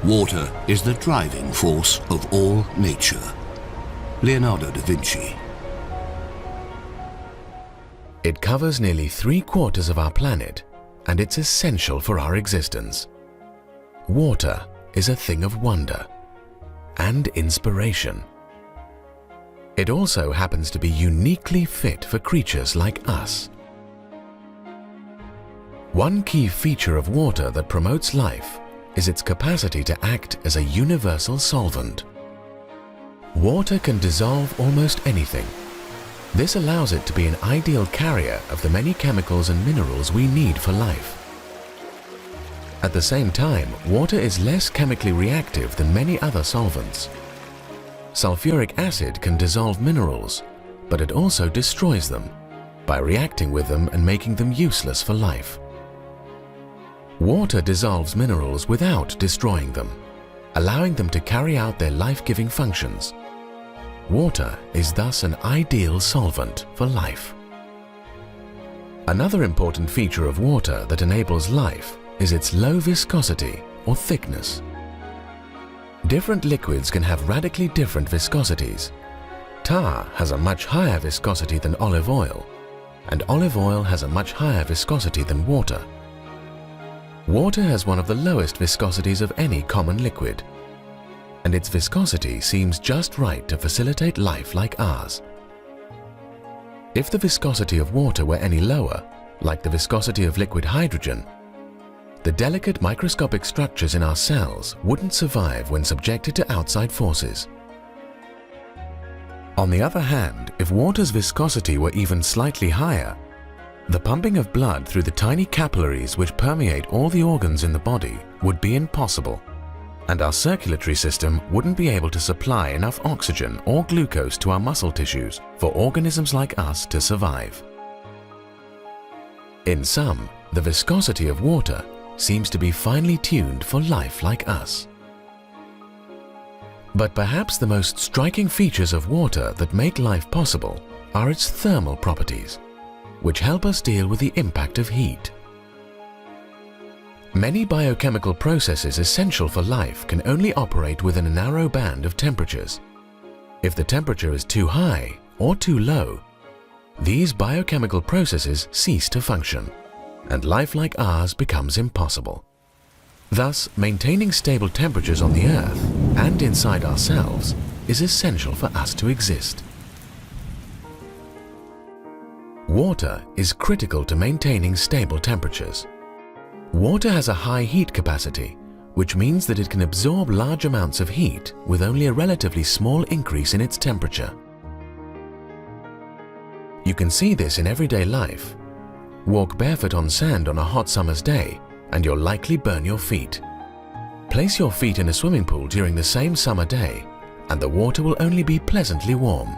Water is the driving force of all nature. Leonardo da Vinci. It covers nearly 3/4 of our planet, and it's essential for our existence. Water is a thing of wonder and inspiration. It also happens to be uniquely fit for creatures like us. One key feature of water that promotes life is its capacity to act as a universal solvent. Water can dissolve almost anything. This allows it to be an ideal carrier of the many chemicals and minerals we need for life. At the same time, water is less chemically reactive than many other solvents. Sulfuric acid can dissolve minerals, but it also destroys them by reacting with them and making them useless for life. Water dissolves minerals without destroying them, allowing them to carry out their life-giving functions. Water is thus an ideal solvent for life. Another important feature of water that enables life is its low viscosity or thickness. Different liquids can have radically different viscosities. Tar has a much higher viscosity than olive oil, and olive oil has a much higher viscosity than water. Water has one of the lowest viscosities of any common liquid, and its viscosity seems just right to facilitate life like ours. If the viscosity of water were any lower, like the viscosity of liquid hydrogen, the delicate microscopic structures in our cells wouldn't survive when subjected to outside forces. On the other hand, if water's viscosity were even slightly higher, the pumping of blood through the tiny capillaries which permeate all the organs in the body would be impossible, and our circulatory system wouldn't be able to supply enough oxygen or glucose to our muscle tissues for organisms like us to survive. In sum, the viscosity of water seems to be finely tuned for life like us. But perhaps the most striking features of water that make life possible are its thermal properties, which help us deal with the impact of heat. Many biochemical processes essential for life can only operate within a narrow band of temperatures. If the temperature is too high or too low, these biochemical processes cease to function, and life like ours becomes impossible. Thus, maintaining stable temperatures on the Earth and inside ourselves is essential for us to exist. Water is critical to maintaining stable temperatures. Water has a high heat capacity, which means that it can absorb large amounts of heat with only a relatively small increase in its temperature. You can see this in everyday life. Walk barefoot on sand on a hot summer's day, and you'll likely burn your feet. Place your feet in a swimming pool during the same summer day, and the water will only be pleasantly warm.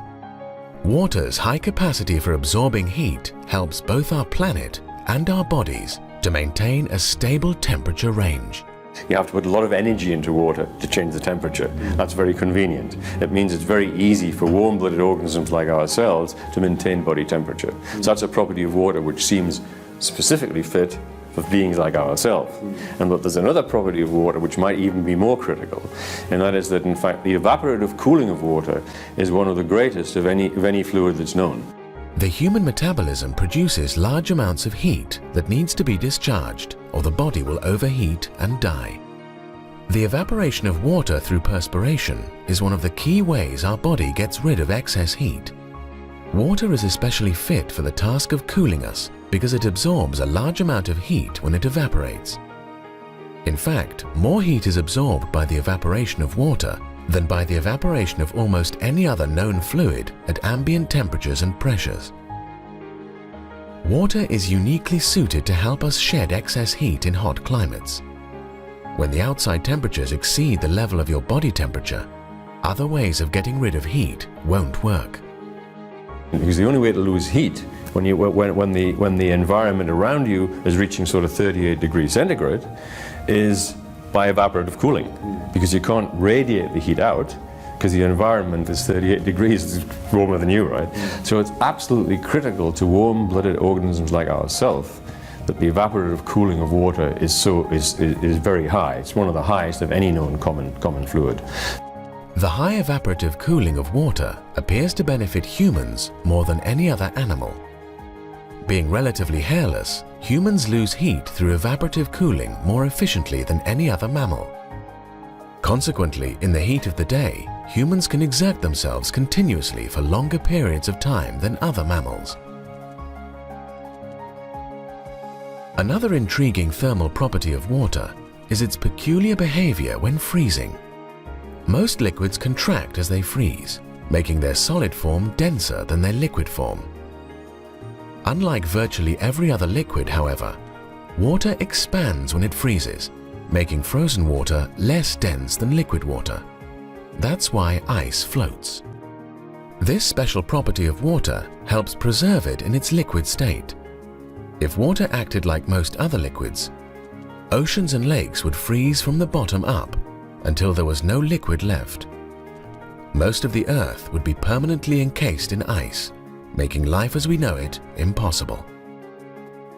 Water's high capacity for absorbing heat helps both our planet and our bodies to maintain a stable temperature range. You have to put a lot of energy into water to change the temperature. That's very convenient. It means it's very easy for warm-blooded organisms like ourselves to maintain body temperature. So that's a property of water which seems specifically fit for beings like ourselves. And but there's another property of water which might even be more critical, and that is that in fact the evaporative cooling of water is one of the greatest of any fluid that's known. The human metabolism produces large amounts of heat that needs to be discharged, or the body will overheat and die. The evaporation of water through perspiration is one of the key ways our body gets rid of excess heat. Water is especially fit for the task of cooling us because it absorbs a large amount of heat when it evaporates. In fact, more heat is absorbed by the evaporation of water than by the evaporation of almost any other known fluid at ambient temperatures and pressures. Water is uniquely suited to help us shed excess heat in hot climates. When the outside temperatures exceed the level of your body temperature, other ways of getting rid of heat won't work. Because the only way to lose heat when the environment around you is reaching sort of 38 degrees centigrade is by evaporative cooling. Because you can't radiate the heat out, because the environment is 38 degrees, it's warmer than you, right? So it's absolutely critical to warm-blooded organisms like ourselves that the evaporative cooling of water is very high. It's one of the highest of any known common fluid. The high evaporative cooling of water appears to benefit humans more than any other animal. Being relatively hairless, humans lose heat through evaporative cooling more efficiently than any other mammal. Consequently, in the heat of the day, humans can exert themselves continuously for longer periods of time than other mammals. Another intriguing thermal property of water is its peculiar behavior when freezing. Most liquids contract as they freeze, making their solid form denser than their liquid form. Unlike virtually every other liquid, however, water expands when it freezes, making frozen water less dense than liquid water. That's why ice floats. This special property of water helps preserve it in its liquid state. If water acted like most other liquids, oceans and lakes would freeze from the bottom up until there was no liquid left. Most of the Earth would be permanently encased in ice, making life as we know it impossible.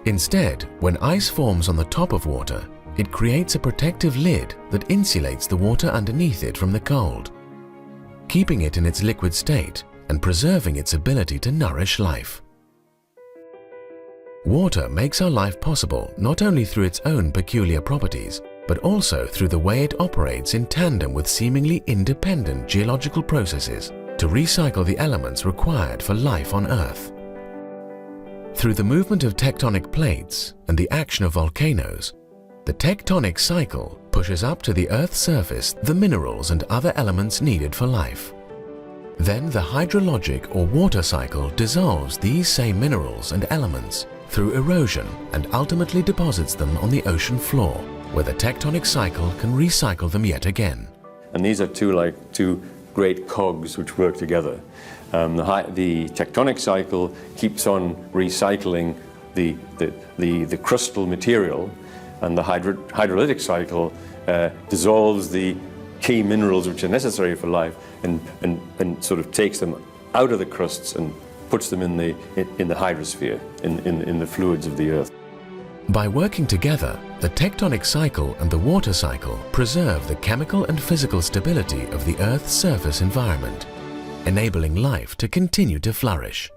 Instead, when ice forms on the top of water, it creates a protective lid that insulates the water underneath it from the cold, keeping it in its liquid state and preserving its ability to nourish life. Water makes our life possible not only through its own peculiar properties, but also through the way it operates in tandem with seemingly independent geological processes to recycle the elements required for life on Earth. Through the movement of tectonic plates and the action of volcanoes, the tectonic cycle pushes up to the Earth's surface the minerals and other elements needed for life. Then the hydrologic or water cycle dissolves these same minerals and elements through erosion and ultimately deposits them on the ocean floor, where the tectonic cycle can recycle them yet again. And these are two great cogs which work together. The tectonic cycle keeps on recycling the crustal material, and the hydrolytic cycle dissolves the key minerals which are necessary for life and sort of takes them out of the crusts and puts them in the hydrosphere, in the fluids of the Earth. By working together, the tectonic cycle and the water cycle preserve the chemical and physical stability of the Earth's surface environment, enabling life to continue to flourish.